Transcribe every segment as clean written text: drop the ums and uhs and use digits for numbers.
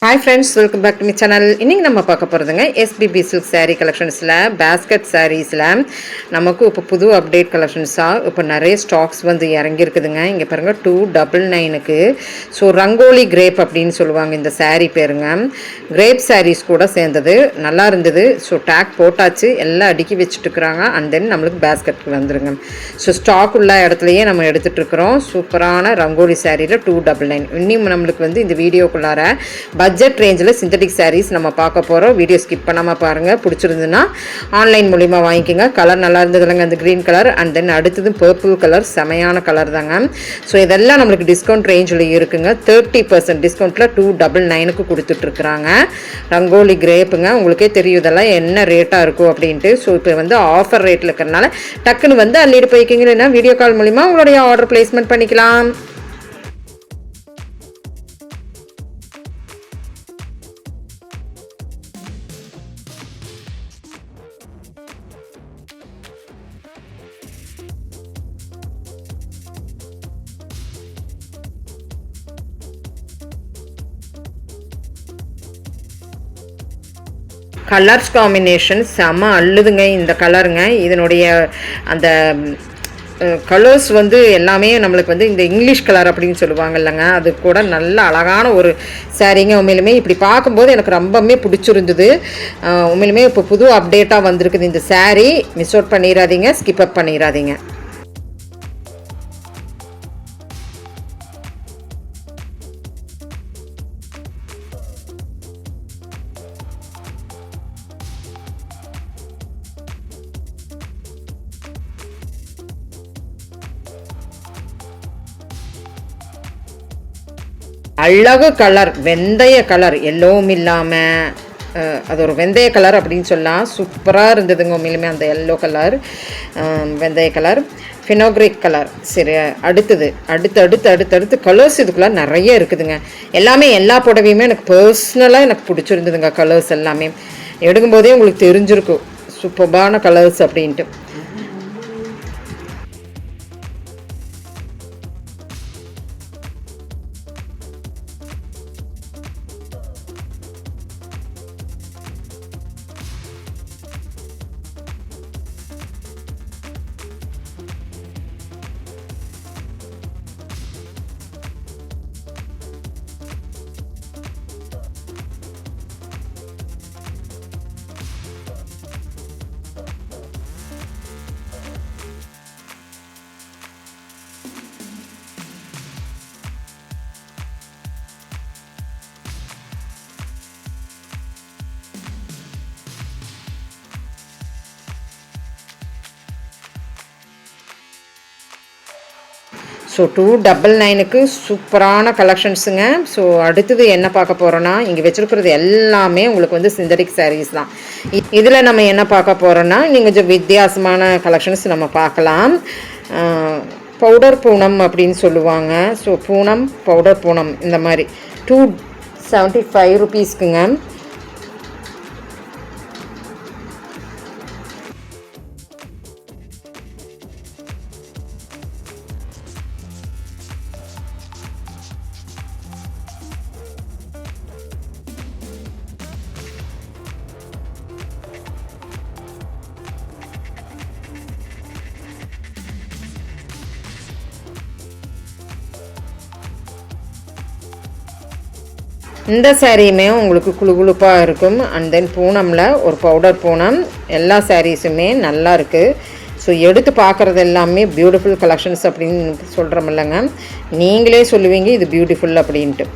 Hi friends, welcome back to my channel. இன்னைக்கு நம்ம பார்க்க போறதுங்க SBB silk saree collectionsல basket sareesல நமக்கு இப்ப புது அப்டேட் கலெக்ஷன்ஸா இப்ப நிறைய ஸ்டாக்ஸ் வந்து இறங்கி இருக்குதுங்க. இங்க பாருங்க 299க்கு சோ ரங்கோலி கிரேப் அப்படினு சொல்லுவாங்க இந்த saree பேருங்க. கிரேப் sarees கூட சேர்ந்தது. நல்லா இருந்தது. சோ டாக் போட்டாச்சு. எல்லாம் அடுக்கி வச்சிட்டு இருக்காங்க. and then நமக்கு பாஸ்கெட்க்கு வந்துருங்க. சோ ஸ்டாக் உள்ள இடத்துலயே நம்ம எடுத்துட்டு இருக்கோம். சூப்பரான ரங்கோலி sareeல 299. இன்னும் நமக்கு வந்து இந்த வீடியோக்குள்ளார பட்ஜெட் ரேஞ்சில் சிந்தட்டிக் சாரீஸ் நம்ம பார்க்க போகிறோம். வீடியோ ஸ்கிப் பண்ணாமல் பாருங்கள். பிடிச்சிருந்துன்னா ஆன்லைன் மூலிமா வாங்கிக்கோங்க. கலர் நல்லா இருந்ததுலங்க அந்த க்ரீன் கலர். அண்ட் தென் அடுத்தது பர்பிள் கலர், செமையான கலர் தாங்க. ஸோ இதெல்லாம் நம்மளுக்கு டிஸ்கவுண்ட் ரேஞ்சில் இருக்குங்க. 30% டிஸ்கவுண்ட்டில் 299க்கு கொடுத்துட்ருக்குறாங்க. ரங்கோலி கிரேப்புங்க. உங்களுக்கே தெரியும் இதெல்லாம் என்ன ரேட்டாக இருக்கும் அப்படின்ட்டு. ஸோ இப்போ வந்து ஆஃபர் ரேட்டில் இருக்கிறனால டக்குன்னு வந்து அள்ளிட்டு போய்க்கிங்க. இல்லைன்னா வீடியோ கால் மூலிமா உங்களுடைய ஆர்டர் பிளேஸ்மெண்ட் பண்ணிக்கலாம். கலர்ஸ் காம்பினேஷன் செம அள்ளுதுங்க இந்த கலருங்க. இதனுடைய அந்த கலர்ஸ் வந்து எல்லாமே நம்மளுக்கு வந்து இந்த இங்கிலீஷ் கலர் அப்படின்னு சொல்லுவாங்க இல்லைங்க, அது கூட நல்ல அழகான ஒரு சாரீங்க. உண்மையிலுமே இப்படி பார்க்கும்போது எனக்கு ரொம்பவுமே பிடிச்சிருந்தது. உண்மையிலுமே இப்போ புது அப்டேட்டாக வந்திருக்குது இந்த சாரீ. மிஸ் அவுட் பண்ணிடாதீங்க, ஸ்கிப் அப் பண்ணிடாதீங்க. அழகு கலர், வெந்தய கலர், எல்லோவும் இல்லாமல் அது ஒரு வெந்தய கலர் அப்படின்னு சொல்லலாம். சூப்பராக இருந்ததுங்க உண்மையிலுமே அந்த எல்லோ கலர், வெந்தய கலர், ஃபினோக்ரிக் கலர். சரி, அடுத்து கலர்ஸ் இதுக்குள்ளே நிறைய இருக்குதுங்க. எல்லாமே எல்லா புடவையுமே எனக்கு பர்சனலாக எனக்கு பிடிச்சிருந்ததுங்க. கலர்ஸ் எல்லாமே எடுக்கும்போதே உங்களுக்கு தெரிஞ்சிருக்கும் சூப்பரான கலர்ஸ் அப்படின்ட்டு. ஸோ 299க்கு சூப்பரான கலெக்ஷன்ஸுங்க. ஸோ அடுத்தது என்ன பார்க்க போகிறோன்னா, இங்கே வச்சுருக்கிறது எல்லாமே உங்களுக்கு வந்து சிந்தட்டிக் சாரீஸ் தான். இதில் நம்ம என்ன பார்க்க போகிறோன்னா, நீங்கள் கொஞ்சம் வித்தியாசமான கலெக்ஷன்ஸ் நம்ம பார்க்கலாம். பவுடர் பூனம் அப்படின்னு சொல்லுவாங்க. ஸோ பூனம், பவுடர் பூனம் இந்த மாதிரி 275 ருபீஸ்க்குங்க. இந்த சாரியுமே உங்களுக்கு குழுகுழுப்பாக இருக்கும். அண்ட் தென் பூனமில் ஒரு பவுடர் பூனம். எல்லா சாரீஸுமே நல்லா இருக்குது. ஸோ எடுத்து பார்க்குறது எல்லாமே பியூட்டிஃபுல் கலெக்ஷன்ஸ் அப்படின்னு சொல்கிறோமில்லங்க, நீங்களே சொல்லுவீங்க இது பியூட்டிஃபுல் அப்படின்ட்டு.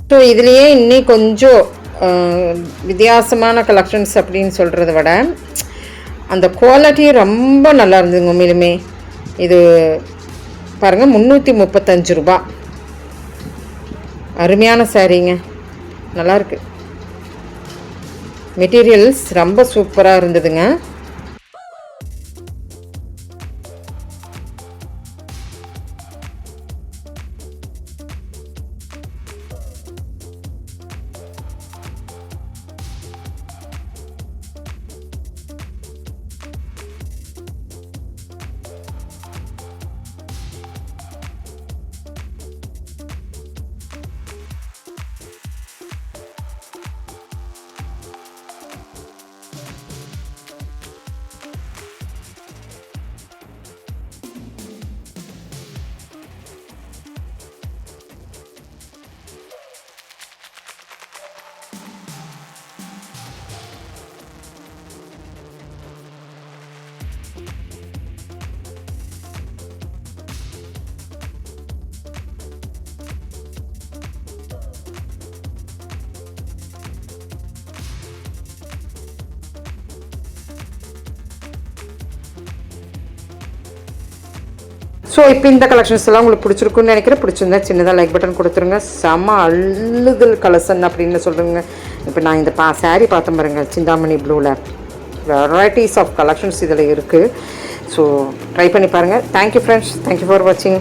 ஸோ இதுலேயே இன்னும் கொஞ்சம் வித்தியாசமான கலெக்ஷன்ஸ் அப்படின்னு சொல்கிறத விட அந்த குவாலிட்டி ரொம்ப நல்லா இருந்ததுங்க உண்மையிலுமே. இது பாருங்கள், 335 ரூபா. அருமையான சாரீங்க, நல்லாயிருக்கு. மெட்டீரியல்ஸ் ரொம்ப சூப்பராக இருந்ததுங்க. ஸோ இப்போ இந்த கலெக்ஷன்ஸ் எல்லாம் உங்களுக்கு பிடிச்சிருக்குன்னு நினைக்கிறேன். பிடிச்சிருந்தா சின்னதாக லைக் பட்டன் கொடுத்துருங்க. செம்ம அள்ளுதல் கலெக்ஷன் அப்படின்னு சொல்லுங்க. இப்போ நான் இந்த சாரீ பார்த்தேன் பாருங்கள், சிந்தாமணி ப்ளூவில் வெரைட்டிஸ் ஆஃப் கலெக்ஷன்ஸ் இதில் இருக்குது. ஸோ ட்ரை பண்ணி பாருங்கள். தேங்க்யூ ஃப்ரெண்ட்ஸ், தேங்க்யூ ஃபார் வாட்சிங்.